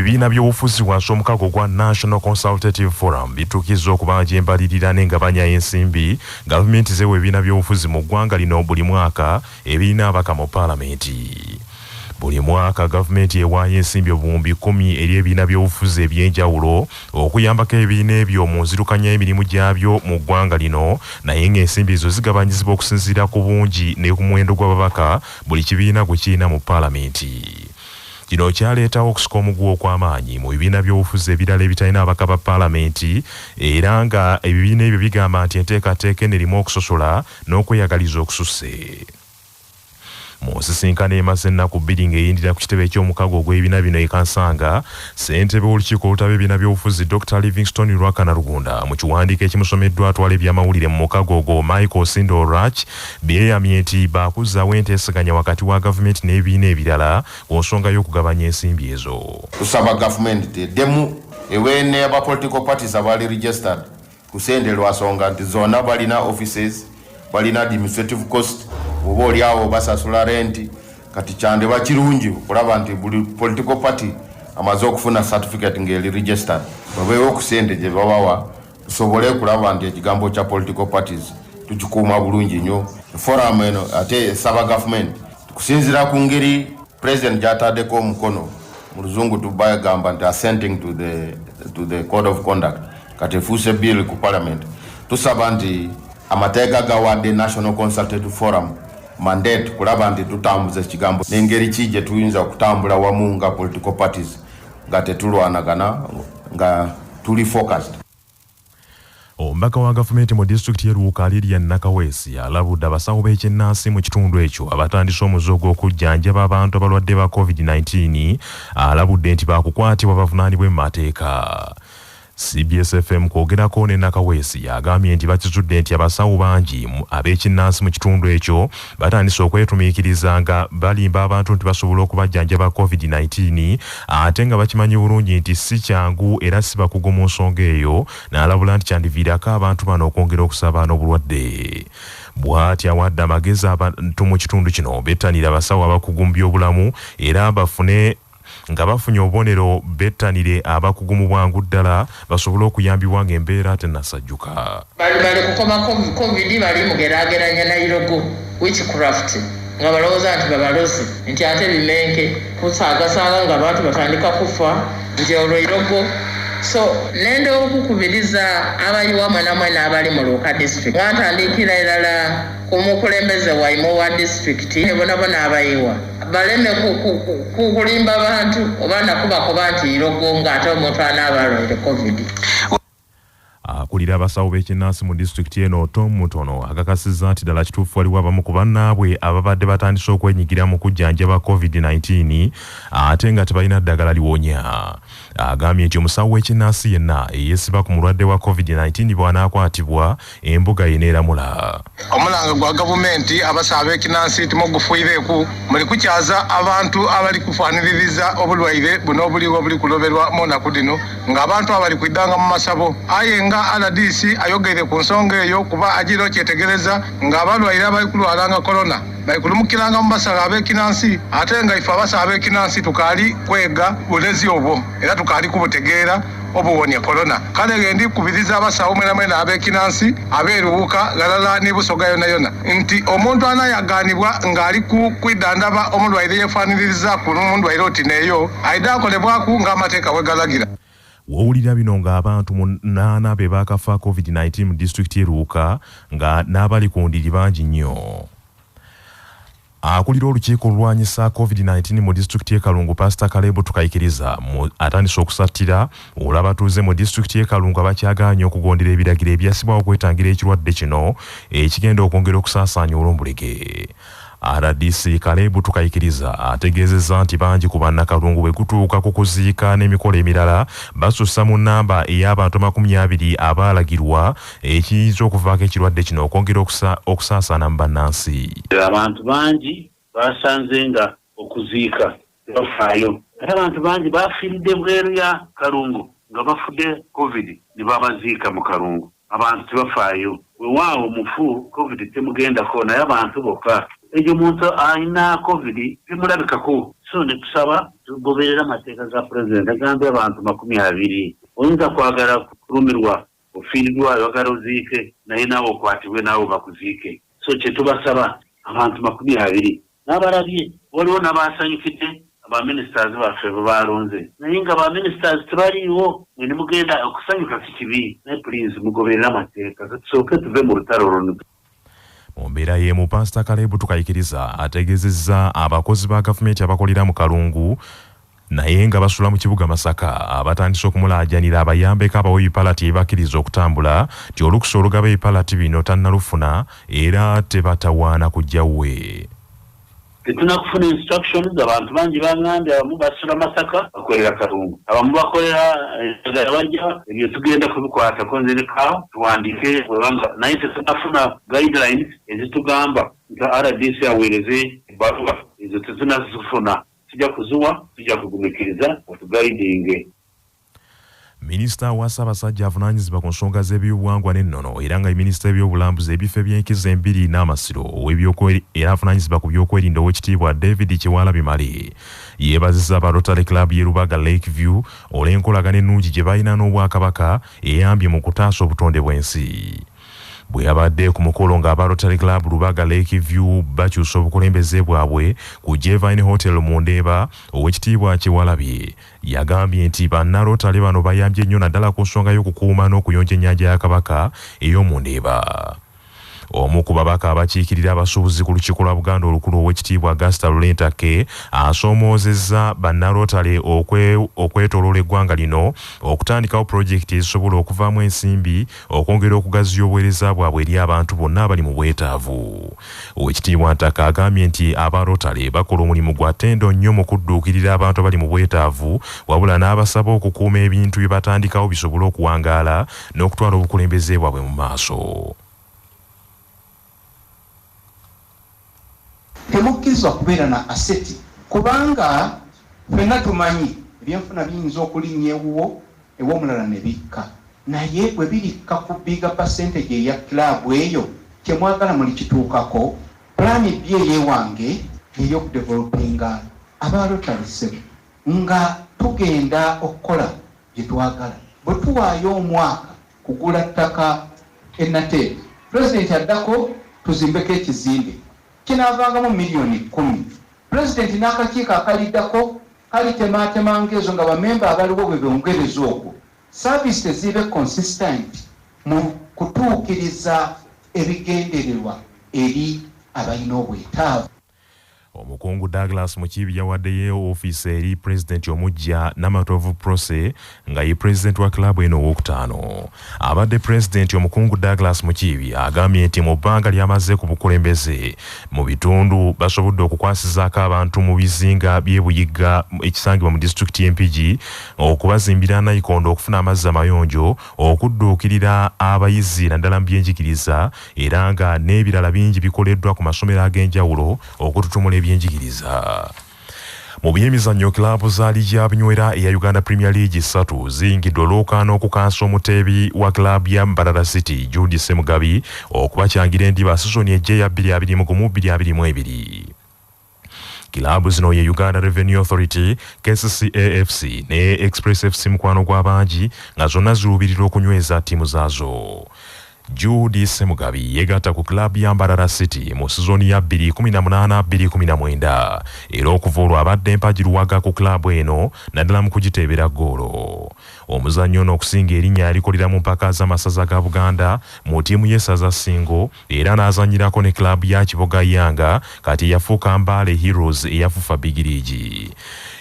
ebibiina by'obufuzi wansi omukago gwa National Consultative Forum bituukizza okubanja embalirira n'engabanya y'ensimbi gavumenti zeewa ebibiina by'obufuzi mu ggwanga lino buli mwaka ebirina abaka mu paalamenti. Buli mwaka gavumenti ewaayo ensimbi obuwumbi 10 eri ebibiina by'obufuzi eby'enjawulo okuyambako ebibiina ebyo mu nzirukanya y'emirimu gyabyo mu ggwanga lino, naye ng'ensimbi ezo zigabanyizibwa okusinziira ku bungi ne ku muwendo gw'ababaka buli kibiina gwe kirina mu paalamenti. Kino kyaleetawo okusika omuguwa okw'amaanyi mu bibiina by'obufuzi ebirala ebitalina ababaka ba paalamenti, era nga ebibiina ebyo bigamba nti enteekateeka enerimu okusosola n'okweyagaliza okususse. Mu nsisinkano emaze ennaku 2 ng'eyindira ku kitebe ky'omukago ogw'ebibiina bino e Kansanga, ssentebe w'olukiiko olutaba ebibiina by'obufuzi Dr. Livingstone Lwakana Rugunda mu kiwandiiko ekimusomeddwa atwala ebyamawulire mu mukago ogwo Michael Sindo Rach beeyamye nti baakuzzaawo enteesaganya wakati wa gavumenti n'ebibiina ebirala ku nsonga y'okugabanya ensimbi ezo. Tusaba gavumenti eddemu eweene aba political parties abaali registered kusende lwasonga nti zonna balina offices, balina administrative cost, oba oliawo basasula renti, kati kyande bakirungi okulaba nti buli political party amaze okufuna certificate ng'eri registered babeewo okusende gye babawa tusobole kulaba nti ekigambo kya political parties tukikuuma bulungi nnyo. Forum eno ate esaba gavumenti kusinziira ku ngeri president gy'ataddeko omukono mu luzungu tubagamba nti assenting to the code of conduct, kati efuuse bill ku parliament, tusaba nti amateeka gawadde National Consultative Forum mandate kulaba nti tutambuza ekigambo n'engeri ki gye tuyinza okutambula wamu nga political parties nga tetulwanagana nga tuli focused. Omubaka wa gavumenti mu disitulikiti y'e Luuka Lilian Nakawesi alabudde abasawo b'ekinnansi mu kitundu ekyo abatandise omuze gw'okujjanjaba abantu abalwadde ba COVID-19, alabudde nti baakukwatibwa bavunaanibwe mu mateeka. CBS FM kwogerako ne Nakawesi agambye nti bakizudde nti abasawo bangi ab'ekinnansi mu kitundu ekyo batandise okwetumiikiriza nga balimba abantu nti basobola okubajjanjaba COVID-19, ate nga bakimanyi bulungi nti si kyangu era si bakugu mu nsonga eyo, n'alabula nti kyandiviirako abantu bano okwongera okusabaana obulwadde. Bw'ati awadde amagezi abantu mu kitundu kino bettanira abasawo abakugu mu by'obulamu era bafune nga bafunye obubonero bettanire abakugu mu bwangu ddala basobole okuyambibwa ng'embeera tennasajjuka. Bali kukoma COVID bali mugeraageranya na Irogo witchcraft nga balowooza nti babalozi nti ate bimenke kusaagasaaga nga abantu batandika kufa nti olwo Irogo. So nende okukubiriza abayiwa mwenamwena abali mu Luuka district batandikira erala ku mukulembeze waimo wa district ne bonabona abayiwa baleme kukulimba abantu oba nakubakuba nti Irogo ng'ate omuntu anaabalwaire COVID. Akulira abasawo b'ekinnansi mu disitulikiti eno Tom Mutono akakasizza nti ddala kituufu waliwo abamu ku bannaabwe ababadde batandise okwenyigira mu kujjanjaba COVID-19 ate nga tebalina ddagala liwonya. Agambye nti omusawo w'ekinnansi yenna eyeesiba ku mulwadde wa COVID-19 bw'anaakwatibwa embuga yeneeramula. Omulanga gwa gavumenti abasawo b'ekinnansi timogufuireeku muli kukyaza abantu abali kufaaniririza obulwaire buno obuliwo buli kuloberwa mu nnaku dino ng'abantu abali kuidanga mu masabo aye nga RDC ayogere ku nsonga eyo kuba agiro kyetegereza ng'abalwaire abali kulwalanga corona bali kulumukiranga mu basawo ab'ekinnansi ate nga ife abasawo ab'ekinnansi tukaali kwega bulezi obwo era tukaali kubutegeera obuwonya corona. Kale gendi kubiriza abasawo mwena ab'ekinnansi abeeruwuka galala ne Busoga yona nti omuntu anayaganibwa ng'ali kwidandaba omulwaire yeefaaniririza ku omulwaire oti neeyo ayida akolebwaku ng'amateeka bwe galagira. Wowulira bino ng'abantu 8 be baakafa COVID-19 mu disitulikiti y'e Luuka nga n'abali ku ndiri bangi nnyo. Akulira olukiiko olulwanyisa COVID-19 mu disitulikiti y'e Kalungu Pastor Caleb Tukayikiriza atandise okusattira olw'abatuuze mu disitulikiti y'e Kalungu abakyagaanye okugondera ebiragiro ebyasibwawo okwetangira ekirwadde kino ekigenda okwongera okusaasaanya olw'ombulege. RDC Caleb Tukayikiriza ategeezezza nti bangi ku bannakalungu bwe kutuuka ku kuziika n'emikolo emirala basussa mu nnamba ey'abantu 20 abaalagirwa ekiyinza okuvaako ekirwadde kino okwongera okusaasaana mu bannansi. Abantu bangi basanze nga okuziika bafaayo. Ate abantu bangi bafiiridde bweru ya Kalungu nga bafudde COVID ne babaziika mu Kalungu. Abantu tebafaayo. Weewaawo mufu COVID temugendako naye abantu bokka. Ejo muntu alina COVID temulabikako so netusaba tugoberera amateeka ga president agambye abantu 20 oyinza kwagala kulumirwa ofiirirwa oyagala oziike naye naawe okwatibwe naawe bakuziike so kyetubasaba abantu 20 n'abalabye waliwo n'abasanyukidde abaministers baffe bwe balonze naye nga baministers tebaliiwo ne mugenda okusanyuka kikibi naye please mugoberera amateeka tusooke tuve mu lutalo luno. Mu mbeera y'emu Pastor Caleb Tukayikiriza ategeezezza abakozi ba gavumenti abakolera mu kalungu naye nga basula mu kibuga Masaka abatandise okumulaajanira abayambeko abawa ebipalati ebibakkiriza okutambula nti olukusa olugaba ebipalati bino tannalufuna era tebatawaana kujjawe. Tunakufuna instructions abantu bangi bangambye abamu basula Masaka bakolera kalungu abamu bakolera bajja ebyo tugenda kubikwata konzereka tuwandike bwebanga naye tetunafuna guidelines ezitugamba nga RDC aweereze ebbaluwa ezo tetunazifuna tujja kuzuwa tujja kugumikiriza otugaidinge. Minisita wa Ssaabasajja avunaanyizibwa ku nsonga z'ebyobuwangwa n'ennono era nga minisita w'ebyobulambuzi ebifo by'enkizo embiri n'amasiro era avunaanyizibwa ku byokwerinda ow'ekitiibwa David Kiwalabi Male yeebazizza aba Rotary Club y'e Lubaga Lakeview olw'enkolagana ennungi gye balina n'Obwakabaka eyambye mu kutaasa obutonde bw'ensi. Bwe yabadde ku mukolo ng'aba Rotary Club Lubaga Lakeview bakyusa obukulembeze bwabwe ku Jevine Hotel mu Ndeeba ow'ekitiibwa Kiwalabi yagambye nti bannarotale bano bayambye nnyo naddala ku nsonga y'okukuuma n'okuyonja ennyanja ya Kabaka ey'omu Ndeeba. Omu ku babaka abakiikirira abasuubuzi ku lukiiko lwa Buganda olukulu ow'ekitiibwa Augusta Lulentake asoomoozezza bannarotale okwetooloola eggwanga lino okutandikawo pulojekiti ezisobola okuvaamu ensimbi okwongera okugaziya obuweereza bwabwe eri abantu bonna abali mu bwetaavu. Ow'ekitiibwa Ntaka agambye nti abarotale bakola omulimu gwa ttendo nnyo mu kudduukirira abantu abali mu bwetaavu wabula n'abasaba okukuuma ebintu bye batandikawo bisobole okuwangaala n'okutwala obukulembeze bwabwe mu maaso. Temukkirizwa kubeera na aseti kubanga ffenna tumanyi ebyenfuna biyinza okulinnya ewuwo ew'omulala ne bikka naye bwe birikka ku biga percentage eya club eyo kyemwagala muli kituukako pulaani bye eyewange ey'okudevelopinga abalotalisebo nga tugenda okukola bye twagala bwe tuwaayo omwaka kugula ttaka ennateeka pulezidenti addako tuzimbeko ekizimbe kinaavangamo miliyoni 10. Pulezidenti n'akakiiko akaliddako kalitemaatema ezo nga bamemba abaliwo bwe bongereza okwo saavisi tezibe consistent mu kutuukiriza ebigendererwa eri abalina obwetaavu. Omukungu Douglas Mukiibi yawaddeyo ofiisi eri pulezidenti omuggya Namatovu Prose nga ye pulezidenti wa klabu eno owokutaano. Abadde pulezidenti omukungu Douglas Mukiibi agambye nti mu bbanga lyamaze ku bukulembeze mu bitundu basobodde okukwasizaako abantu mu bizinga by'ebuyigga ekisangibwa mu disitulikiti y'Empigi okubazimbira nayikondo okufuna amazzi amayonjo okudduukirira abayizi naddala mu byenjigiriza era nga n'ebirala bingi bikoleddwa ku masomero ag'enjawulo okututumula ebyenjigiriza. Mu byemizannyo kilaabu za liigi ya Bunywera eya Uganda Premier League 3 ziyingidde olwokaana okukansa omuteebi wa kilaabu ya Mbarara City Judy Semugabi okubakyangira endiba sizoni ejja ya 2021-2022. Kilaabu zino ye Uganda Revenue Authority, KCCA FC ne Express FC mukwano gw'abangi nga zonna ziruubirira okunyweza ttiimu zaazo. Judy Semugabi yegatta ku klabu ya Mbarara City mu sizoni ya 2018-2019 era okuva olwo abadde empagiruwaga ku klabu eno naddala mu kugiteebera ggoolo. Omuzannyo ono okusinga erinnya yalikolera mu mpaka z'amasaza ga Buganda mu ttiimu y'essaza Singo era n'azannyirako ne klabu ya Kiboga Yanga kati yafuuka Mbale Heroes eyafufa Big League.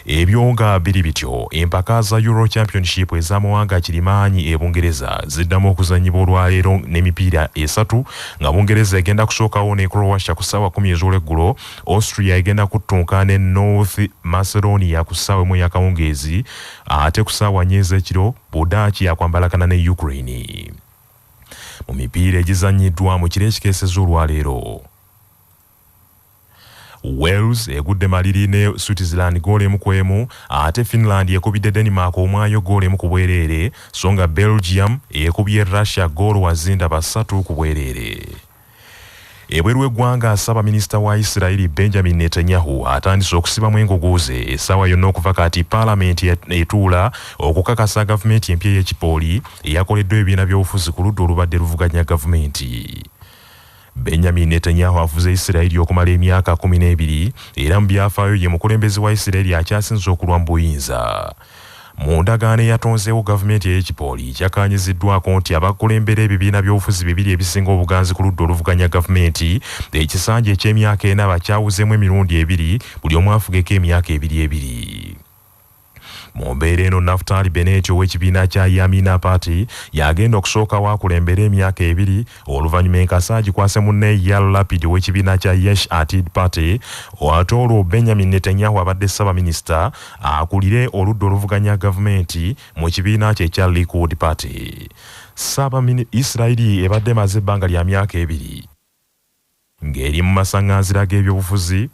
Ebyo nga biri bityo empaka za Euro Championship ez'amawanga kirimaanyi e Bungereza ziddamu okuzannyibwa olwaleero n'emipiira esatu nga Bungereza egenda kusookawo ne Croatia ku ssaawa 10 ez'olweggulo, Austria egenda kuttunka ne North Macedonia ku ssaawa 1 ey'akawungeezi ate ku ssaawa 4 ez'ekiro Budaki yakwambalakana ne Ukraine. Mu mipiira egizannyiddwa mu kiro ekikeeseza olwaleero, Wales egudde maliri ne Switzerland goal 1-1 ate Finland ekubidde Denmark omwayo goal 1 ku bwereere so nga Belgium ekubye Russia goal wazinda 3 ku bwereere. Ebweru w'eggwanga Ssaabaminisita wa Isirayiri Benjamin Netanyahu atandise okusibamu engugu ze essaawa yonna okuva kati Paalamenti etuula okukakasa gavumenti empya y'ekipooli eyakoleddwa ebibiina by'obufuzi ku ludda olubadde luvuganya gavumenti. Benjamin Netanyahu avuze Isirayiri okumala emyaka 12 era mu byafaayo ye mukulembeze wa Isirayiri akyasinze okulwa mu buyinza. Mu ndagaano eyatonzeewo gavumenti ey'ekipooli kyakanyiziddwako nti abakulembera ebibiina by'obufuzi bibiri ebisinga obuganzi ku ludda oluvuganya gavumenti ekisanja eky'emyaka 4 bakyawuzemu emirundi 2 buli omu afugeko emyaka 2. Mu mbeera eno Naftali Bennett ow'ekibiina kya Yamina Party yagenda okusooka waakulembera emyaka 2 oluvannyuma enkasa gikwase munne Yair Lapid ow'ekibiina kya Yesh Atid Party ate olwo Benjamin Netanyahu abadde Ssaabaminisita akulire oludda oluvuganya gavumenti mu kibiina kye ekya Likud Party. Isirayiri ebadde maze ebbanga lya myaka 2 ng'eri mu masaŋŋanzira g'ebyobufuzi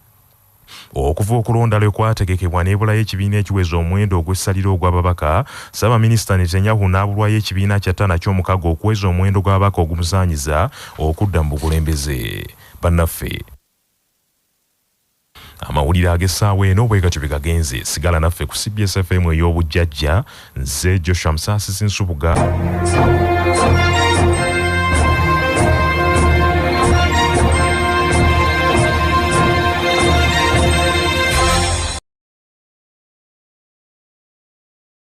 okuva okulonda lwe kwategekebwa n'ebulayo ekibiina ekiweza omuwendo ogw'essaliro ogw'ababaka. Ssaabaminisita Netanyahu n'abulwayo ekibiina kya ttana ky'omukago okuweza omuwendo gw'ababaka ogumusaanyiza okudda mu bukulembeze. Bannaffe amawulire ag'essaawa eno bwe gatyo bye gagenze. Sigala naffe ku CBS FM ey'obujjajja. Nze Joshua Musaasisi Nsubuga.